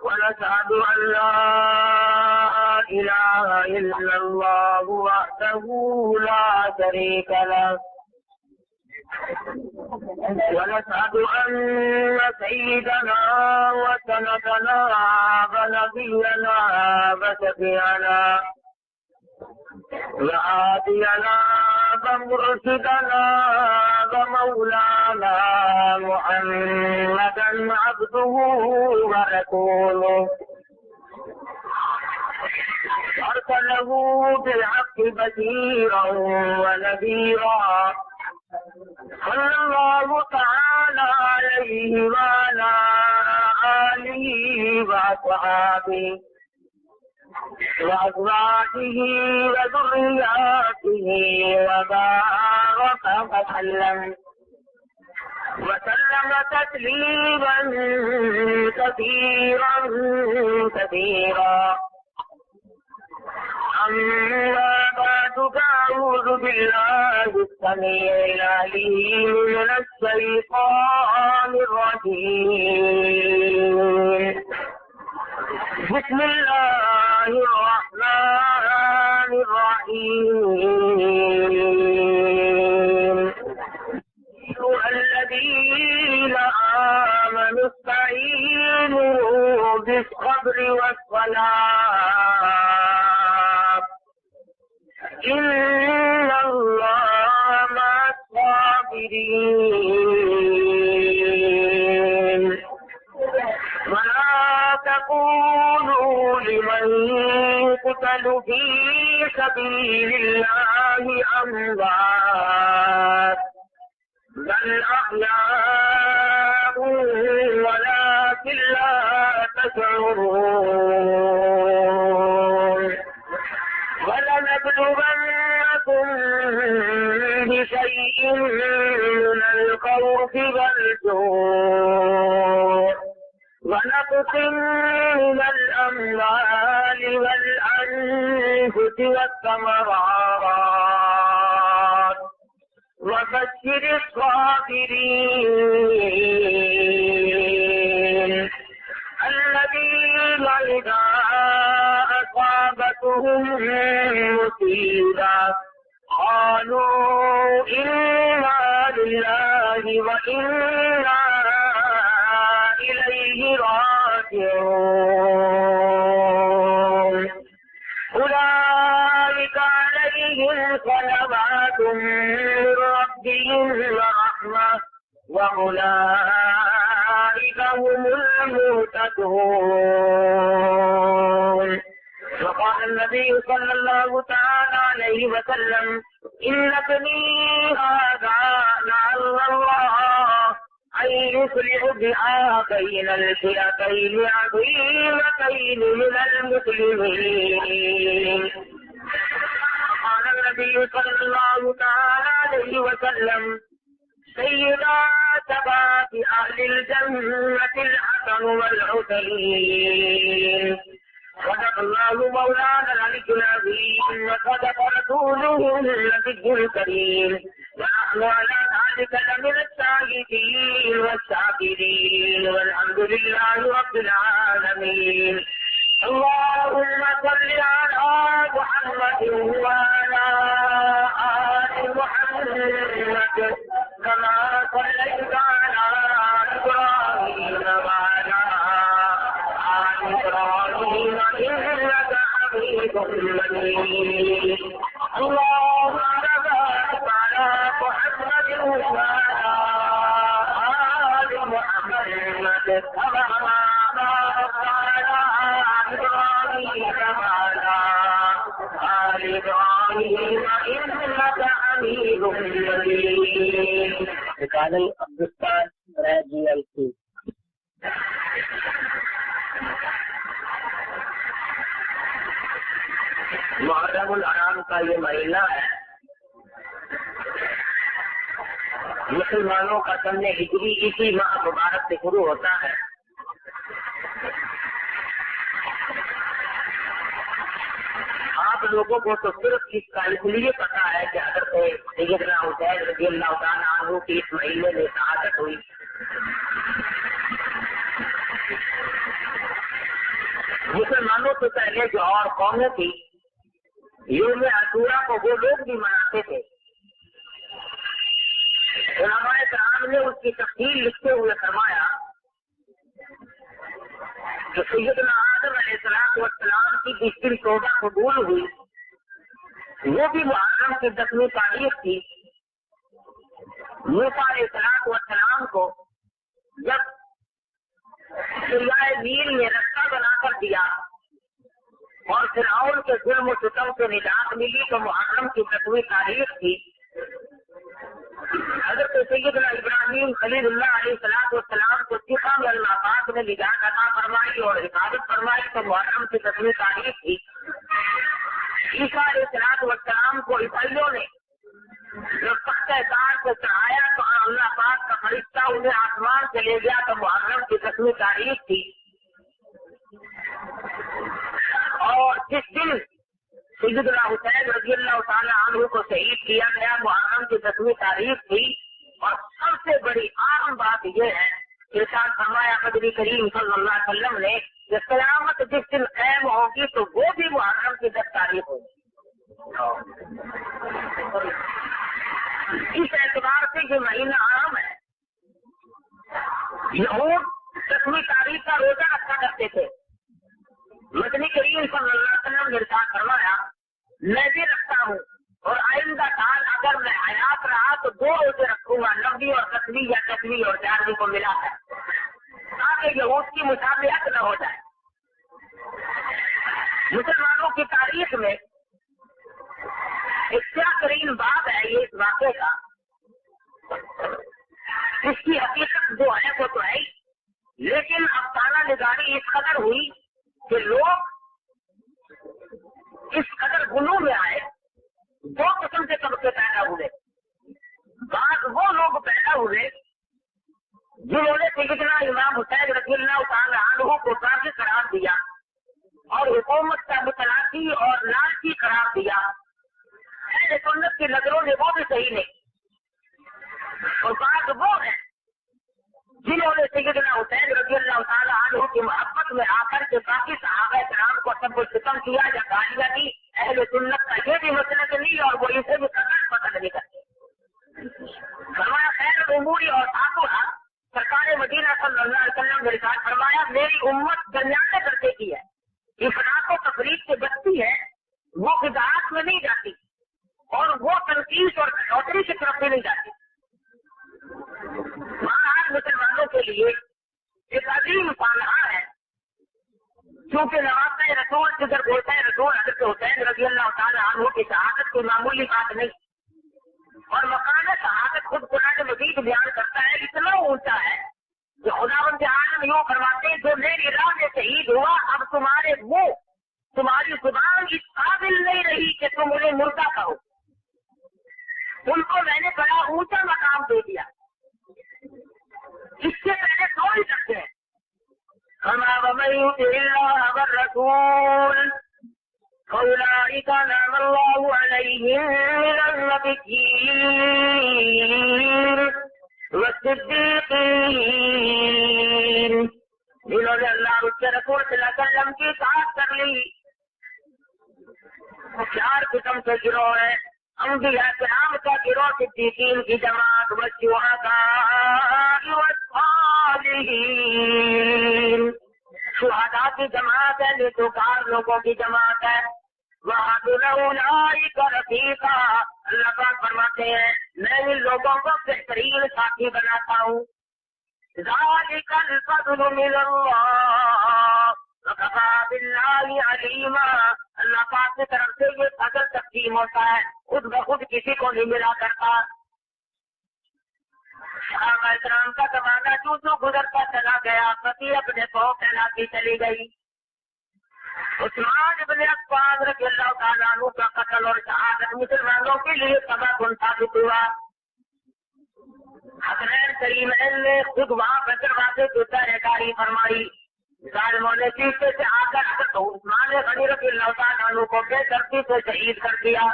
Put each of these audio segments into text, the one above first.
ونشهد أن لا إله إلا الله وحده لا شريك له ونشهد أن سيدنا وسندنا ونبينا وشفيعنا وهادينا ومرشدنا ومولانا محمدا عبده ورسوله أرسله بالحق بشيرا ونذيرا صلى الله تعالى عليه وعلى آله وأصحابه وأزواجه وذرياته وبارك وسلم تسليما كثيرا كثيرا. أما بعد فأعوذ بالله السميع العليم من الشيطان الرجيم. بسم الله الرحمن الرحيم. أيها الذين آمنوا استعينوا بالصبر والصلاة إن الله مع الصابرين. ولا تقولوا لمن يقتل في سبيل الله أموات بل أحياء ولكن لا تشعرون. ولنبلونكم بشيء من الخوف والجوع ونقص من الأموال والأنفس والثمرات وبشر الصابرين الذين إذا أصابتهم مصيبة قالوا إنا لله وإنا إليه راجعون. أولئك عليهم صلوات من ربهم ورحمة وأولئك هم المهتدون. وقال النبي صلى الله تعالى عليه وسلم إن ابني هذا لعل الله أن يصلح بها بين الفئتين عظيمتين من المسلمين. قال النبي صلى الله تعالى عليه وسلم سيدا شباب أهل الجنة الحسن والحسين. صدق الله مولانا العلي العظيم وصدق رسوله النبي الكريم ونحن على ذلك لمن الشاهدين والشاكرين والحمد لله رب العالمين. اللهم صل على محمد وعلى آل محمد كما صليت على إبراهيم وعلى آل إبراهيم إنك حميد مجيد. اللهم بارك على محمد وعلى آل محمد كما باركت على إبراهيم وعلى آل إبراهيم إنك حميد مجيد. رکانل عبدالستان GLC. محرم الحرام کا یہ مہینہ ہے. مسلمانوں کا سن ہجری اسی ماہ مبارک سے شروع ہوتا ہے. آپ لوگوں کو تو صرف اس کا اس لیے پتا ہے کہ حضرت سیدنا حسین رضی اللہ تعالیٰ عنہ کی اس مہینے میں شہادت ہوئی. سے پہلے جو اور قومیں تھی یوم عاشورہ کو وہ لوگ بھی مناتے تھے. علماء کرام نے اس کی تفصیل لکھتے ہوئے فرمایا کہ سیدنا آدم علیہ السلام کی جس دن توبہ قبول ہوئی وہ بھی محرم کی 10ویں تاریخ تھی. موسیٰ علیہ السلام کو جب دریائے نیل نے رستہ بنا کر دیا اور فرعون کے ظلم و ستم سے نجات ملی تو محرم کی 10ویں تاریخ تھی. حضرت سیدنا ابراہیم خلیل اللہ علیہ السلام کو سکھا میں اللہ پاک نے نجات عطا فرمائی اور حفاظت فرمائی تو محرم کی 10ویں تاریخ تھی. عیسیٰ علیہ السلام کو عیسائیوں نے جب تختہ کار کو چڑھایا تو اللہ پاک کا فرشتہ انہیں آسمان سے لے گیا تو محرم کی 10ویں تاریخ تھی. اور جس دن سیدنا حسین رضی اللہ تعالیٰ عنہ کو شہید کیا گیا محرم کی 10ویں تاریخ تھی. اور سب سے بڑی عام بات یہ ہے ارشاد فرمایا نبی کریم صلی اللہ علیہ وسلم نے کہ قیامت جس دن قائم ہوگی تو وہ بھی محرم کی 10 تاریخ ہوگی. اس اعتبار سے یہ مہینہ عام ہے. یہود 10ویں تاریخ کا روزہ رکھا کرتے تھے. مدنی کریم صلی اللہ علیہ وسلم نے ارشاد فرمایا میں بھی رکھتا ہوں اور آئندہ سال اگر میں حیات رہا تو 2 روزے رکھوں گا 90 اور 10ویں یا 10ویں اور 11ویں کو ملا ہے تاکہ یہود کی مشابہت نہ ہو جائے. مسلمانوں کی تاریخ میں ایک کیا ترین بات ہے یہ اس واقعے کا. اس کی حقیقت جو ہے وہ تو ہے لیکن افسانہ نگاری اس قدر ہوئی کہ لوگ اس قدر غلو میں آئے. 2 قسم کے طبقے پیدا ہوئے. بعض وہ لوگ پیدا ہوئے جنہوں نے سیدنا امام حسین رضی اللہ تعالیٰ عنہ کو کافی قرار دیا اور حکومت کا متلاشی اور لالچی قرار دیا. اہل سنت کی نظروں میں وہ بھی صحیح نہیں. اور بعض وہ ہیں جنہوں نے سیدنا حسین رضی اللہ تعالیٰ عنہ کی محبت میں آ کر کے باقی صحابہ کرام کو سب کو ختم کیا یا گالیاں دی. اہل سنت کا یہ بھی مسئلہ نہیں اور وہ اسے بھی قدر پسند نہیں کرتے. فرمایا خیر عموری اور آسورا سرکار مدینہ صلی اللہ علیہ وسلم نے ارشاد فرمایا میری امت درمیانے درجے کی ہے. افراط و تفریق سے بچتی ہے وہ خداعت میں نہیں جاتی اور وہ تنقید اور کٹوتری کی طرف بھی نہیں جاتی. آج مسلمانوں کے لیے ایک عظیم سانحہ ہے کیونکہ نوازہ رسول جدھر بولتا ہے رسول حضرت حسین رضی اللہ تعالیٰ عنہ کی شہادت کوئی معمولی بات نہیں. اور مقام شہادت خود قرآن مجید بیان کرتا ہے اتنا اونچا ہے کہ خداوند عالم یوں فرماتے ہیں جو میری راہ میں شہید ہوا اب تمہارے منہ تمہاری زبان اس قابل نہیں رہی کہ تم انہیں مردہ کہو. ان کو میں نے بڑا اونچا مقام دے دیا. اس سے پہلے سو ہی سکتے ہیں. ومن يطع الله والرسول فأولئك أنعم الله عليهم من النبيين والصديقين جنہوں نے اللہ اور اس کے رسول صلی اللہ علیہ وسلم کی اطاعت کر لی. 4 قسم کے گروہ ہیں. انبیاء کرام کا گروہ صدیقین کی جماعت والشہداء والصالحین شہداء کی جماعت ہے نیکوکار لوگوں کی جماعت ہے. وَحَسُنَ أُولَٰئِكَ رَفِیقًا اللہ پاک فرماتے ہیں میں ان لوگوں کو بہترین ساتھی بناتا ہوں. ذَلِكَ الْفَضْلُ مِنَ اللَّهِ وَكَفَىٰ بِاللَّهِ عَلِيمًا اللہ پاک کی طرف سے یہ فضل تقسیم ہوتا ہے خود بخود کسی کو نہیں ملا کرتا. صحابہ کرام کا زمانہ جو گزرتا چلا گیا پتی اپنے کو کہلاتی چلی گئی. عثمان ابن عفان رضی اللہ تعالیٰ عنہ کا قتل اور شہادت مسلمانوں کے لیے سبب ثابت ہوا. حسنین کریمین نے خود وہاں پر دروازے کی پہرےداری فرمائی. ظالموں نے پیچھے سے آ کر عثمان غنی رضی اللہ تعالیٰ عنہ کو بے دردی سے شہید کر دیا.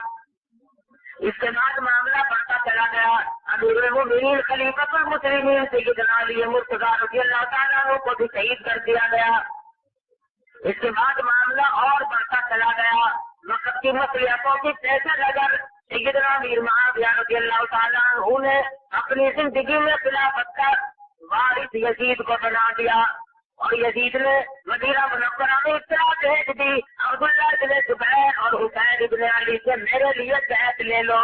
اس کے بعد معاملہ بڑھتا چلا گیا. امیر المومنین خلیفۃ المسلمین سیدنا علی مرتضیٰ رضی اللہ تعالیٰ عنہ کو بھی شہید کر دیا گیا. اس کے بعد معاملہ اور بڑھتا چلا گیا، وقت کی مصلحتوں کی پیش نظر سیدنا امیر معاویہ رضی اللہ تعالیٰ عنہ نے اپنی زندگی میں خلافت کا وارث یزید کو بنا دیا، اور یزید نے مدینہ منورہ میں اطلاع بھیج دی عبداللہ ابن زبیر اور حسین ابن علی سے میرے لیے بیعت لے لو۔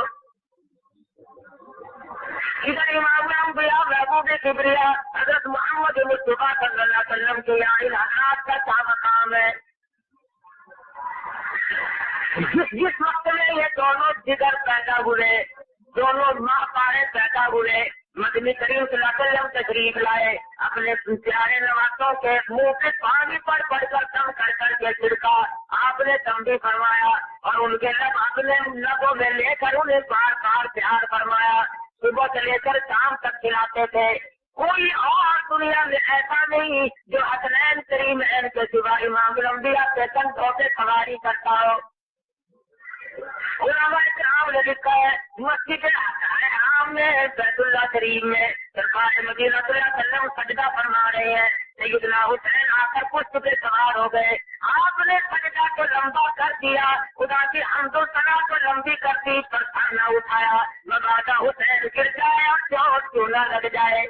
ادھر امام الانبیاء محبوب کبریا حضرت محمد مصطفیٰ صلی اللہ علیہ وسلم کے یہاں ان حضرات کا کیا مقام ہے؟ جس وقت میں یہ دونوں جگر پیدا ہوئے، دونوں ماں پارے پیدا ہوئے، مدنی کریم صلی اللہ علیہ وسلم تشریف لائے، اپنے پیارے نوازوں کے منہ پہ پانی پر پڑ کر دم کر کر کے چھڑکا، آپ نے دم بھی فرمایا اور ان کے لب اپنے لبوں میں لے کر انہیں بار بار پیار فرمایا، صبح سے لے کر شام تک کھلاتے تھے۔ کوئی اور دنیا میں ایسا نہیں جو حسنین کریمین کے سوا امام الانبیاء کے کندھوں پہ سواری کرتا ہو۔ علماء کرام نے لکھا ہے مسجد حرام میں بیت اللہ شریف میں سرکار مدینہ صلی اللہ علیہ وسلم سجدہ فرما رہے ہیں، سیدنا حسین آ کر پشت پہ سوار ہو گئے، آپ نے سجدہ کو لمبا کر دیا، خدا کی حمد و ثنا کو لمبی کر دی، پر سر نہ اٹھایا، مبادا حسین گر جائے اور چوٹ کیوں نہ لگ جائے۔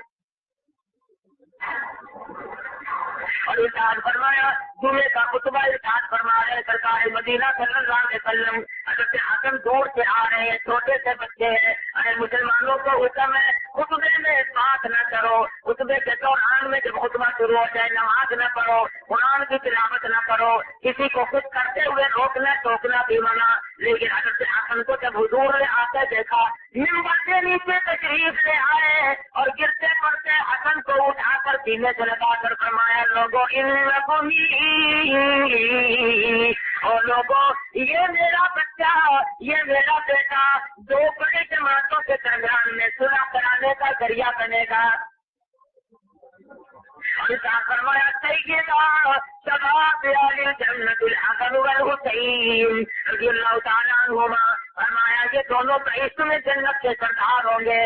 اور ارشاد فرمایا، جمعے کا خطبہ ارشاد فرما رہے سرکار مدینہ صلی اللہ علیہ وسلم، حضرت حسن دور سے آ رہے ہیں، چھوٹے سے بچے ہیں، ارے مسلمانوں کو حکم ہے خطبے میں بات نہ کرو، خطبے کے دوران میں جب خطبہ شروع ہو جائے نماز نہ پڑھو، قرآن کی تلاوت نہ کرو، کسی کو خود کرتے ہوئے روکنا ٹوکنا بھی منع۔ لیکن حضرت حسن کو جب حضور نے آتے دیکھا، منبر کے نیچے تشریف لے آئے اور گرتے پڑتے حسن کو اٹھا کر سینے سے لگا کر فرمایا، لوگوں یہ میرا بچہ، یہ میرا بیٹا دو بڑی جماعتوں کے درمیان میں صلح کرانے کا ذریعہ بنے گا۔ فرمایا سیدنا شباب اہل جنت الحسن والحسین رضی اللہ تعالیٰ عنہما، فرمایا یہ دونوں بہشت میں جنت کے سردار ہوں گے۔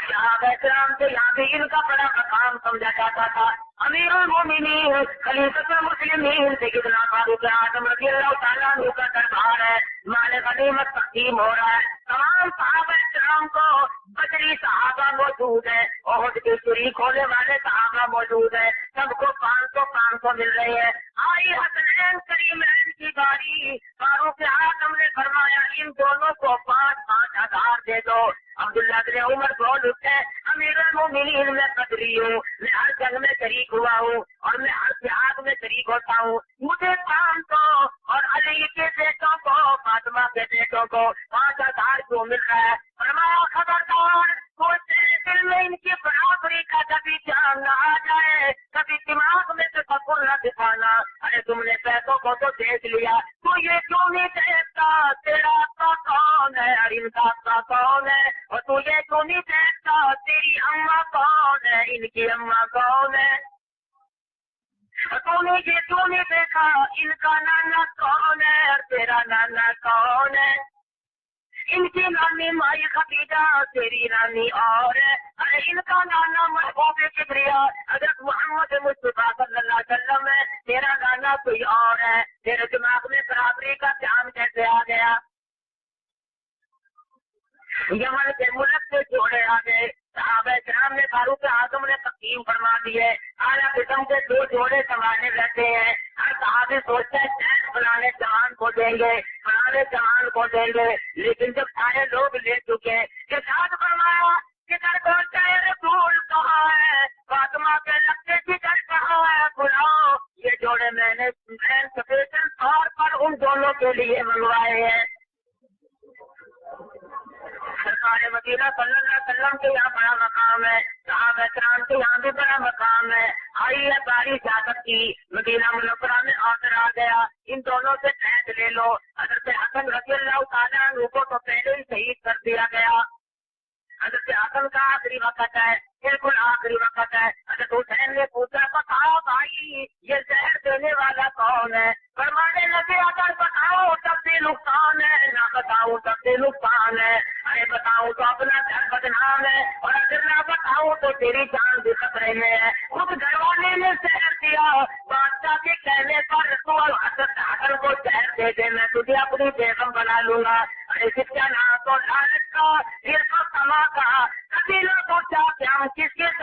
صحابہ کرام سے یہاں بھی ان کا بڑا مقام سمجھا جاتا تھا۔ امیر المومنین خلیفۃ المسلمین سیدنا فاروق اعظم رضی اللہ تعالیٰ عنہ کا دربار ہے، مال غنیمت تقسیم ہو رہا ہے، تمام صحابہ کرام کو بدری صحابہ موجود ہے، احد کے شریک ہونے والے صحابہ موجود ہے، سب کو 500 مل رہے ہیں۔ آئی حسنین کریمین کی باری، فاروق اعظم نے فرمایا ان دونوں کو 5,000 دے دو۔ عبداللہ بن عمر بول اٹھے، امیر المومنین میں بدری ہوں، میں ہر جنگ میں شریک ہوا ہوں اور میں ہر جہاد میں شریک ہوتا ہوں، مجھے 500 اور علی کے بیٹوں کو فاطمہ کے بیٹوں کو 5,000 کیوں مل رہا ہے؟ فرمایا خبردار کوئی تیرے دل میں ان کی برابری کا کبھی جان نہ آ جائے، کبھی دماغ میں تفکر نہ دکھانا، ارے تم نے پیسوں کو تو دیکھ لیا، تو یہ کیوں نہیں دیکھتا تیرا آقا کون ہے اور ان کا آقا کون ہے، اور تو یہ کیوں نہیں دیکھتا تیری اماں کون ہے ان کی اماں کون ہے، تو نے یہ کیوں نہیں دیکھا ان کا نانا کون ہے اور تیرا نانا کون ہے، ان کی نانی مائی خدیجہ تیری نانی اور ہے، ارے ان کا نانا محبوب کبریا حضرت محمد مصطفیٰ صلی اللہ علیہ وسلم ہے، تیرا نانا کوئی اور ہے، تیرے دماغ میں برابری کا دھیان کیسے آ گیا؟ یمن کے ملک سے جوڑے آ گئے، صحابہ کرام نے فاروق اعظم نے تقسیم فرما دی ہے، اعلیٰ قسم کے 2 جوڑے سنبھالے رہتے ہیں، ہر صحابی سوچتا ہے فلانے جوان کو دیں گے، فلانے جوان کو دیں گے، لیکن جب سارے لوگ لے چکے ارشاد فرمایا کدھر پہنچا ہے رسول کہاں ہے، فاطمہ کے لگتے کدھر کہاں ہے، بلاؤ یہ جوڑے میں نے اسپیشل طور پر ان دونوں کے لیے منگوائے ہیں۔ سرکار مدینہ صلی اللہ علیہ وسلم کے یہاں بڑا مقام ہے، صحابہ کرام کے یہاں بھی بڑا مقام ہے۔ آئی ہے باری اجازت کی، مدینہ منورہ میں آڈر آ گیا ان دونوں سے قید لے لو۔ حضرت حسن رضی اللہ تعالیٰ عنہ کو تو پہلے ہی شہید کر دیا گیا، حضرت حسن کا آخری وقت ہے، بالکل آخری وقت ہے۔ حضرت حسین نے پوچھا بتاؤ بھائی یہ زہر دینے والا کون ہے؟ فرمانے لگے اگر بتاؤ تب بھی نقصان ہے، نہ بتاؤ تب بھی نقصان ہے، ارے بتاؤ تو اپنا گھر بدنام ہے اور اگر نہ بتاؤ تو تیری جان بھی خطرے میں ہے۔ خود گھر والے نے زہر دیا، بادشاہ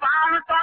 500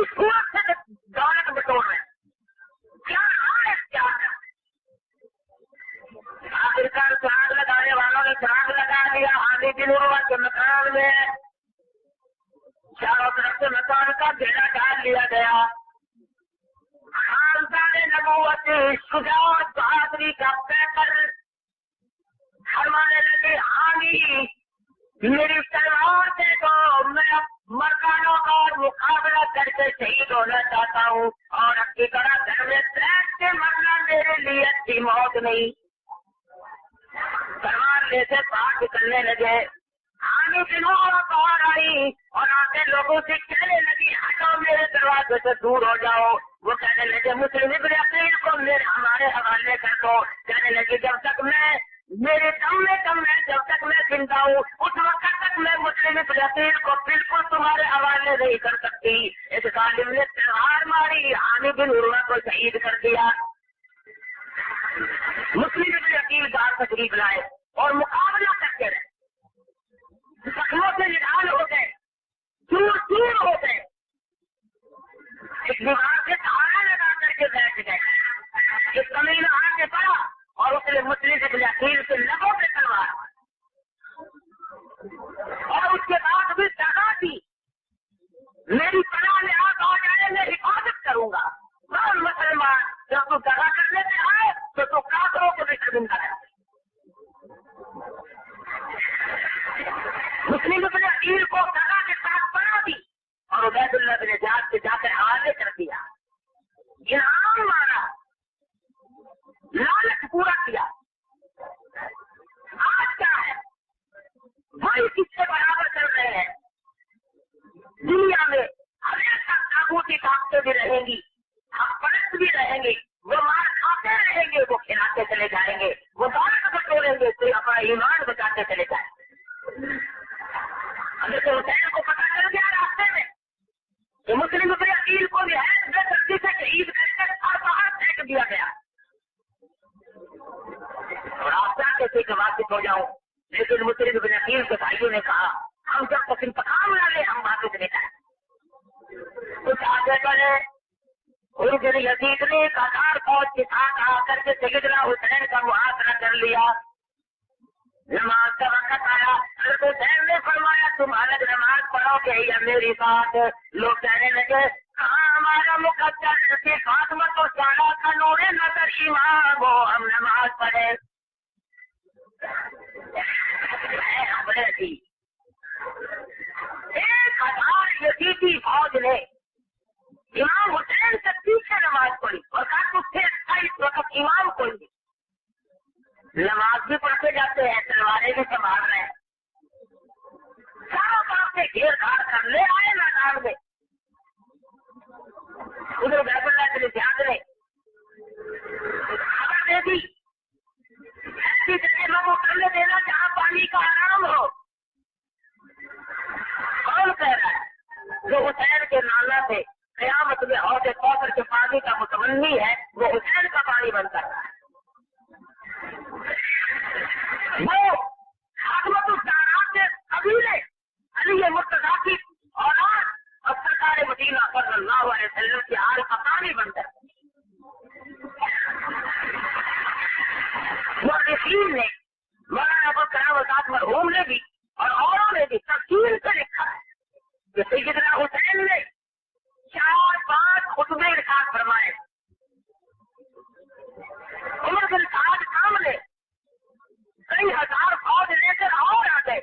اس صورت سے دولت بٹور رہے کیا ہے کیا ہے؟ آخرکار چراغ لگانے والوں نے چراغ لگا دیا آدھی دنوں کے مکان میں چاروں طرف سے مکان کا گھیرا ڈال لیا گیا. خاندان نبوت شجاعت بہادری کا پیکر فرمانے لگے حامی میری تلوار دے دو میں مکانوں کا مقابلہ کر کے شہید ہونا چاہتا ہوں اور اپنی طرح گھر میں بیٹھ کے مرنا میرے لیے اچھی موت نہیں. تلوار لے سے باہر نکلنے لگے. آنے دنوں باہر آئی اور آتے لوگوں سے کہنے لگی ہٹو میرے دروازے سے دور ہو جاؤ. وہ کہنے لگے مسلم ابن عقیل کو ہمارے حوالے کر دو. کہنے لگی جب تک میں میرے دم میں کم ہے جب تک میں زندہ ہوں اس وقت تک میں مسلم ابن عقیل کو بالکل تمہارے حوالے نہیں کر سکتی. اس ظالم نے تلوار ماری عامر بن عروہ کو شہید کر دیا. مسلم ابن عقیل باہر تشریف لائے اور مقابلہ کرتے رہے. زخموں سے نڈال ہو گئے دور دور ہو گئے. ایک دیوار سے سہارا لگا کر کے بیٹھ گئے. ایک کمینہ آ کے پڑا اور اس نے مسلم ابن عقیل کے لبوں پہ تلوار اور اس کے بعد بھی سزا دی میری پناہ میں آگ آ جائے میں حفاظت کروں گا. کون مسلمان جب تو دگا کرنے میں آئے تو کافروں کو بھی شرمندہ ہے. مسلم ابن عقیل کو دگا کے ساتھ بنا دی اور عبید اللہ بن زیاد سے جا کر حوالے کر دیا. انعام مارا لالچ پورا کیا. آج کیا ہے وہی کس سے برابر چل رہے ہیں. دنیا میں ہمیشہ تاغوتی طاقتیں بھی رہیں گی ہم پرست بھی رہیں گے. وہ مار کھاتے رہیں گے وہ کھلاتے چلے جائیں گے. وہ دولت بٹوریں گے تو اپنا ایمان بچاتے چلے جائیں گے. حضرت حسین کو پتا چل گیا راستے میں کہ مسلم ابن عقیل کو بھی ہے بے سختی سے شہید کر کے اور باہر پھینک دیا گیا. اور آپ چاہتے کہ واپس ہو جاؤں لیکن مسلم ابن عقیل کے بھائیوں نے کہا ہم جب تک انتقام نہ لیں ہم واپس نہیں جائیں. کچھ آگے بڑھے. حضرت یزید نے قطار فوج کے ساتھ آ کر کے سیدنا حسین کا محاصرہ کر لیا. نماز کا وقت آیا. حضرت حسین نے فرمایا تم الگ نماز پڑھو گے یا میری بات. لوگ کہنے لگے کہاں ہمارا مقدس فاطمہ تو سارا کا نور نظر امام ہو ہم نماز پڑھے. ہمیں تھی 1000 یزیدی فوج نے امام حسین سے پیچھے نماز پڑھی اور کہا اس سے اچھا اس وقت امام کوئی نہیں. نماز بھی پڑھتے جاتے ہیں تلواریں بھی سنبھال رہے ہیں. چاروں طرف سے گھیر گھاڑ کر لے آئے میدان میں. ادھر بیت اللہ کے زیاد نے خبر دے دی ایسی جگہ میں وہ کرنے دینا جہاں پانی کا آرام ہو. کون کہہ رہا ہے؟ جو حسین کے نانا تھے قیامت میں حوض کوثر کے پانی کا متمنی ہے وہ حسین کا پانی بنتا ہے. وہ حکمت الدارات کے قبیلے علی مرتضیٰ کی اولاد اور سرکار مدینہ صلی اللہ علیہ وسلم کی آل کا پانی بنتا ہے. مورخین نے مولانا ابوالکلام آزاد مرحوم نے بھی اور اوروں نے بھی تفصیل سے لکھا ہے کہ سیدنا حسین نے 4-5 خطبے ارشاد فرمائے. عمر بن سعد سامنے کئی ہزار فوج لے کر اور آ گئے.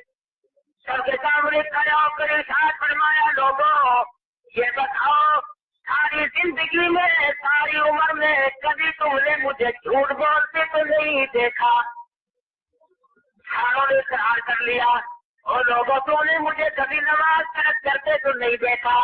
سب کے سامنے کھڑے ہو کر ارشاد فرمایا لوگوں یہ بتاؤ ساری زندگی میں ساری عمر میں کبھی تم نے مجھے جھوٹ بولتے تو نہیں دیکھا. ساروں نے اقرار کر لیا. اور لوگوں تم نے مجھے کبھی نماز ترک کرتے تو نہیں دیکھا.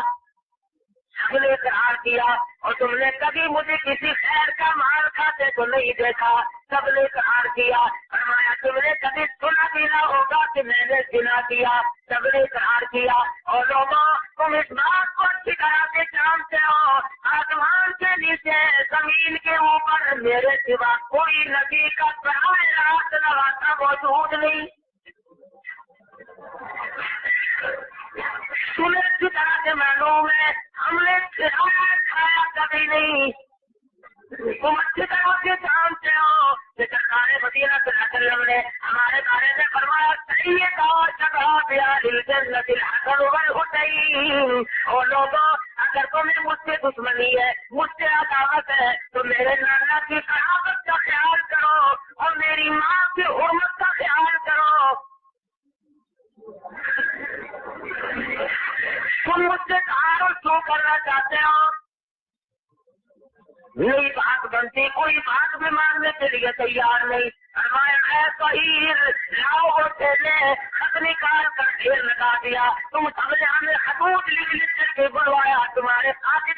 سب نے اقرار کیا. اور تم نے کبھی مجھے کسی خیر کا مال کھاتے تو نہیں دیکھا. سب نے اقرار کیا. فرمایا تم نے کبھی سنا بھی نہ ہوگا کہ میں نے زنا کیا. سب نے اقرار کیا. اور لوگوں تم اس بات کو اچھی طرح سے جانتے ہو آسمان کے نیچے زمین کے اوپر میرے سوا کوئی نبی کا براہ راست نواسا موجود نہیں. تمہیں اچھی طرح سے معلوم ہے ہم نے ہی نہیں. تم اچھی طرح سے جانتے ہو کہ سرکار مدینہ صلی اللہ علیہ وسلم نے ہمارے بارے میں فرمایا سید اور شباب الجنت الحسن والحسین. اور لوگوں اگر تمہیں مجھ سے دشمنی ہے, مجھ سے عداوت ہے, تو میرے نانا کی کراوت کا خیال کرو اور میری ماں کی حرمت کا خیال کرو. تم مجھ سے تعارف کیوں کرنا چاہتے ہو؟ نہیں بات بنتی, کوئی بات بھی ماننے کے لیے تیار نہیں. فرمایا اے طہیر, لاؤ وہ تھیلے, خط نکال کر ڈھیر لگا دیا. تم سب نے ہمیں خطوط لکھ کر کے بلوایا, تمہارے ساتھ